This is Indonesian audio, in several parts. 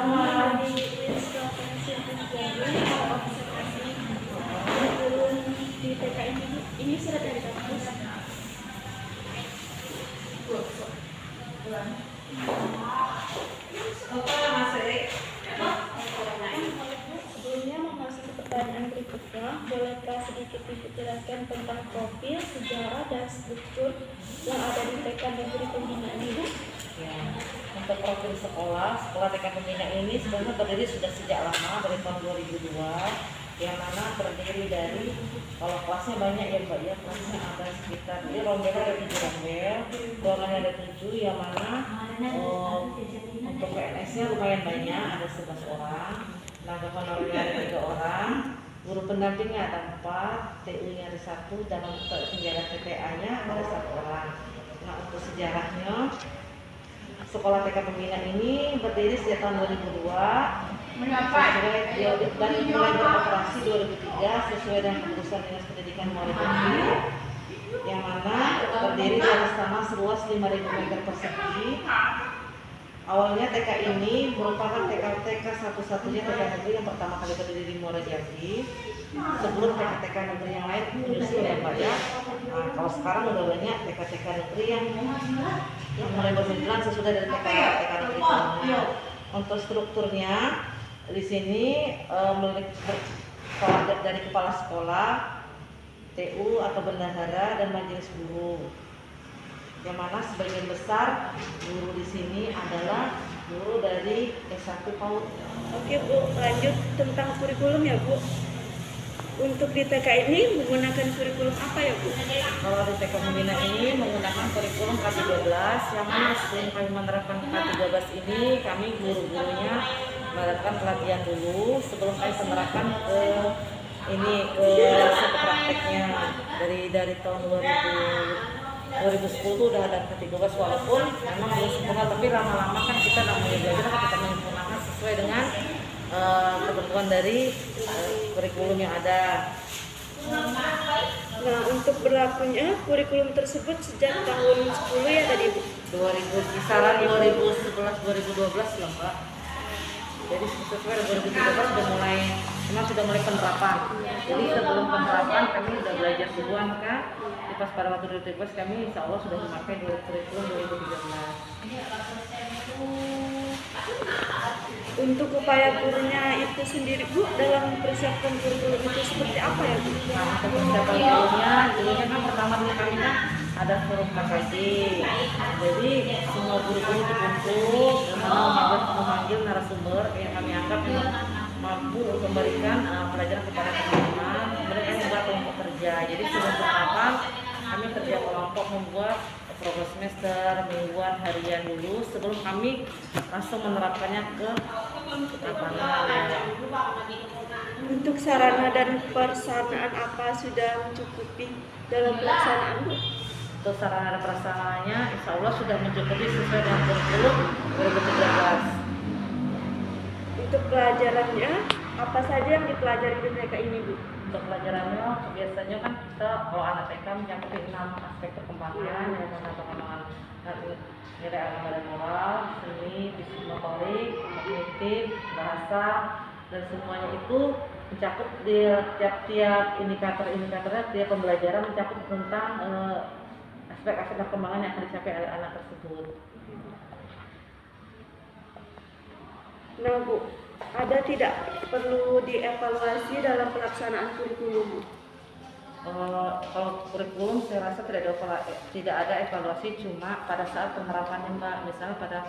Sama-sama. Di Wisma Pensiun Penjara, kalau observasi kurikulum di TKI ini surat dari kampus. Sebelumnya memasuki pertanyaan berikutnya, bolehkah sedikit dijelaskan tentang profil, sejarah, dan struktur yang ada di TK Negeri Pembinaan ini? Ya, untuk profil sekolah TK Pembina ini sebenarnya berdiri sudah sejak lama, dari tahun 2002, yang mana terdiri dari, kalau kelasnya banyak ya Mbak ya, kelasnya ada sekitar, jadi rombelnya ada 7 rombel, ruangannya ada 7, yang mana untuk PNS-nya lumayan banyak, ada 11 orang, tenaga honorernya ada 3 orang, guru pendampingnya ada 4, TU-nya ada 1, dan untuk penjaga TPA-nya ada 1 orang. Nah, untuk sejarahnya, Sekolah TK Pembina ini berdiri sejak tahun 2002 dan mulai beroperasi 2003 sesuai dengan keputusan Dinas Pendidikan Muara Jambi, yang mana terdiri dari tanah seluas 5.000 meter persegi. Awalnya TK ini merupakan TK satu-satunya TK negeri yang pertama kali berdiri di Muara Jambi, sebelum TK negeri yang lain menyusul ya Pak ya. Nah, kalau sekarang udah banyak TK negeri yang mulai bermunculan sesudah dari TK negeri sebelumnya. Untuk strukturnya di sini dari kepala sekolah, TU atau bendahara, dan majelis guru. Yang mana sebagian besar guru di sini adalah guru dari S1 PAUD. Oke Bu, lanjut tentang kurikulum ya Bu. Untuk di TK ini menggunakan kurikulum apa ya Bu? Kalau di TK Pembina ini menggunakan kurikulum K13, yang mana sebelum kami menerapkan K13 ini, kami guru-gurunya menerapkan pelatihan dulu sebelum kami menerapkan ke prakteknya. Dari tahun 2010 udah ada K13, walaupun memang belum sempurna, tapi lama-lama kan kita namanya belajar, kita menyempurnakan sesuai dengan ketentuan dari kurikulum yang ada. Nah, untuk berlakunya kurikulum tersebut sejak tahun 10 ya tadi Bu? 2000, kisaran 2011-2012 lah Mbak. Jadi sesuai 2013 sudah mulai penerapan. Jadi sebelum penerapan kami sudah belajar duluan kan. Pas pada waktu 2013 kami insya Allah sudah memakai kurikulum 2013. Untuk upaya gurunya itu sendiri Bu, dalam persiapan kurikulum itu seperti apa ya Bu? Nah, untuk persiapan dulunya kan pertama kami kan ada forum KKJ. Jadi semua guru-guru berkumpul dan memanggil narasumber yang kami anggap mampu memberikan pelajaran kepada teman-teman. Mereka membuat kelompok kerja. Jadi sebelum penerapan kami kerja kelompok membuat program semester, mingguan, harian dulu sebelum kami langsung menerapkannya ke lapangan. Untuk sarana dan prasarana apa sudah mencukupi dalam pelaksanaan Bu? Untuk sarana dan prasarananya insya Allah sudah mencukupi sesuai dengan kurikulum 2013. Untuk pelajarannya, apa saja yang dipelajari di TK ini Bu? Untuk pelajarannya biasanya kan kita kalau anak TK mencakupi 6 aspek perkembangan, yang mana perkembangan nilai agama dan moral, seni, fisik motorik, kognitif, bahasa, dan semuanya itu mencakup di tiap indikatornya, tiap pembelajaran mencakup tentang aspek-aspek perkembangan yang akan dicapai oleh anak tersebut. Nah Bu, ada tidak perlu dievaluasi dalam pelaksanaan kurikulum? Kalau kurikulum saya rasa tidak ada evaluasi, cuma pada saat penerapannya Mbak. Misalnya pada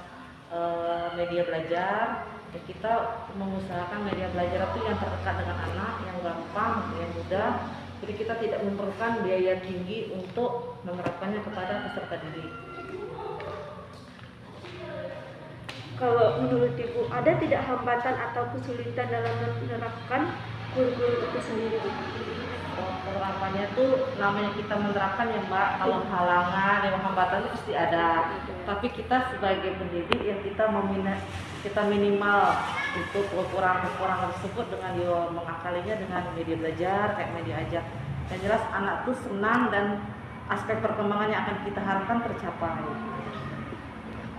media belajar, ya kita mengusahakan media belajar itu yang terdekat dengan anak, yang gampang, yang mudah. Jadi kita tidak memerlukan biaya tinggi untuk menerapkannya kepada peserta didik. Kalau menurut Ibu, ada tidak hambatan atau kesulitan dalam menerapkan kurikulum itu sendiri Bu? Penerapannya tuh namanya kita menerapkan ya Mbak, kalau halangan, yang hambatan itu pasti ada. Tapi kita sebagai pendidik yang kita minimal itu kekurangan tersebut dengan mengakalinya dengan media belajar kayak media ajar. Yang jelas anak tuh senang dan aspek perkembangan yang akan kita harapkan tercapai.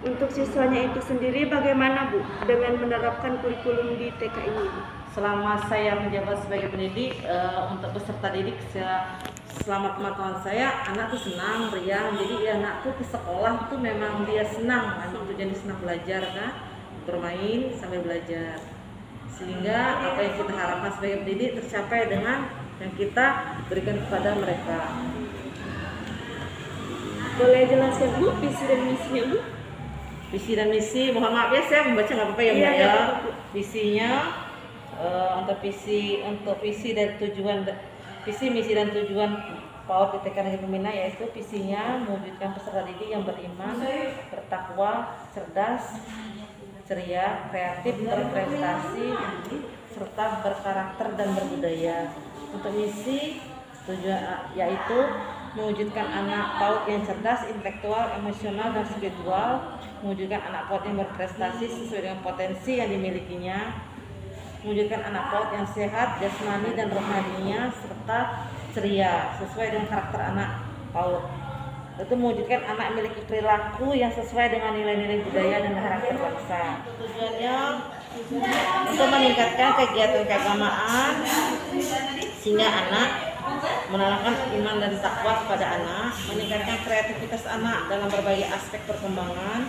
Untuk siswanya itu sendiri bagaimana Bu dengan menerapkan kurikulum di TK ini? Selama saya menjabat sebagai pendidik, untuk peserta didik selama pemantauan saya, anak tuh senang, riang. Jadi anak tuh ke sekolah tuh memang dia senang, anak tuh jadi senang belajar kan, bermain sambil belajar. Sehingga apa yang kita harapkan sebagai pendidik tercapai dengan yang kita berikan kepada mereka. Boleh jelaskan Bu visi dan misinya Bu? Visi dan misi, mohon maaf ya saya membaca nggak apa-apa ya Mbak ya. Visinya untuk visi dan tujuan, visi misi dan tujuan PAUD di TK Negeri Pembina yaitu visinya mewujudkan peserta didik yang beriman, bertakwa, cerdas, ceria, kreatif, berprestasi, serta berkarakter dan berbudaya. Untuk misi tujuan yaitu mewujudkan anak PAUD yang cerdas, intelektual, emosional, dan spiritual, mewujudkan anak PAUD yang berprestasi sesuai dengan potensi yang dimilikinya, mewujudkan anak PAUD yang sehat, jasmani dan rohaninya, serta ceria sesuai dengan karakter anak PAUD. Itu mewujudkan anak memiliki perilaku yang sesuai dengan nilai-nilai budaya dan karakter bangsa. Tujuannya untuk meningkatkan kegiatan keagamaan sehingga anak menanamkan iman dan takwa kepada anak, meningkatkan kreativitas anak dalam berbagai aspek perkembangan,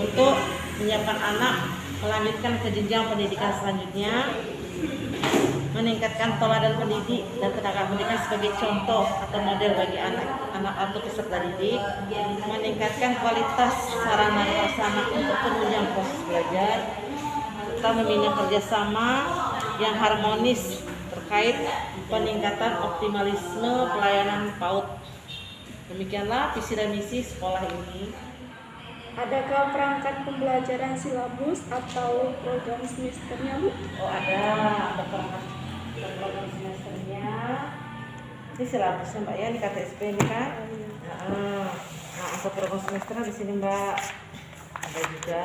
untuk menyiapkan anak melanjutkan ke jenjang pendidikan selanjutnya, meningkatkan teladan pendidik dan tenaga pendidikan sebagai contoh atau model bagi anak atau peserta didik, meningkatkan kualitas sarana dan prasarana untuk penunjang proses belajar, serta membina kerjasama yang harmonis terkait peningkatan optimalisme pelayanan PAUD. Demikianlah visi dan misi sekolah ini. Adakah perangkat pembelajaran silabus atau program semesternya Bu? Oh ada perangkat program semesternya. Ini silabusnya Mbak ya, ini KTSP ini kan. Nah untuk program semesternya di sini Mbak ada juga.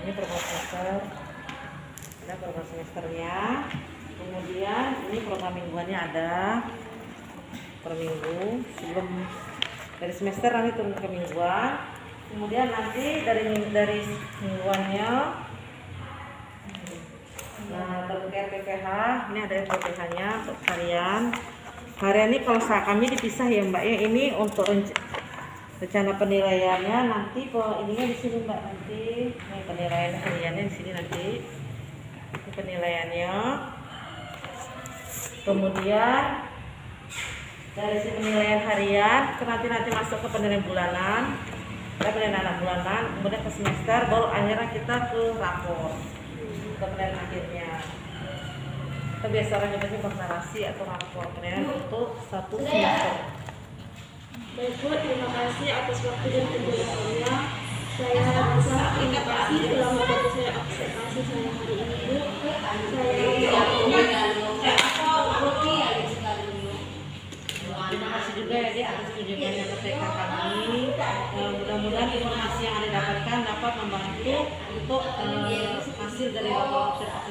Ini program semester, ada program semesternya. Kemudian ini program mingguannya ada per minggu sebelum dari semester nanti turun ke mingguan. Kemudian nanti dari mingguannya, nah terkait PPH ini ada PPH-nya untuk harian. Harian ini kalau kami dipisah ya Mbak ya, ini untuk rencana penilaiannya nanti ininya di sini Mbak, nanti ini penilaian hariannya di sini nanti ini penilaiannya. Kemudian dari si penilaian harian nanti masuk ke penilaian bulanan, penilaian anak bulanan, kemudian ke semester, baru akhirnya kita ke rapor, ke penilaian akhirnya. Kita biasanya nyebutnya narasi atau rapor penilaian untuk satu semester. Baik Bu, terima kasih atas waktu dan penjelasannya. Saya rasa terima kasih telah membantu saya observasi saya hari ini Bu. Terima kasih juga ya Di atas kunjungannya ke TK kami. Mudah-mudahan informasi yang Anda dapatkan dapat membantu untuk hasil dari laporan observasi.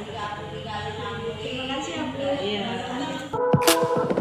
Terima kasih ya Bu. Iya.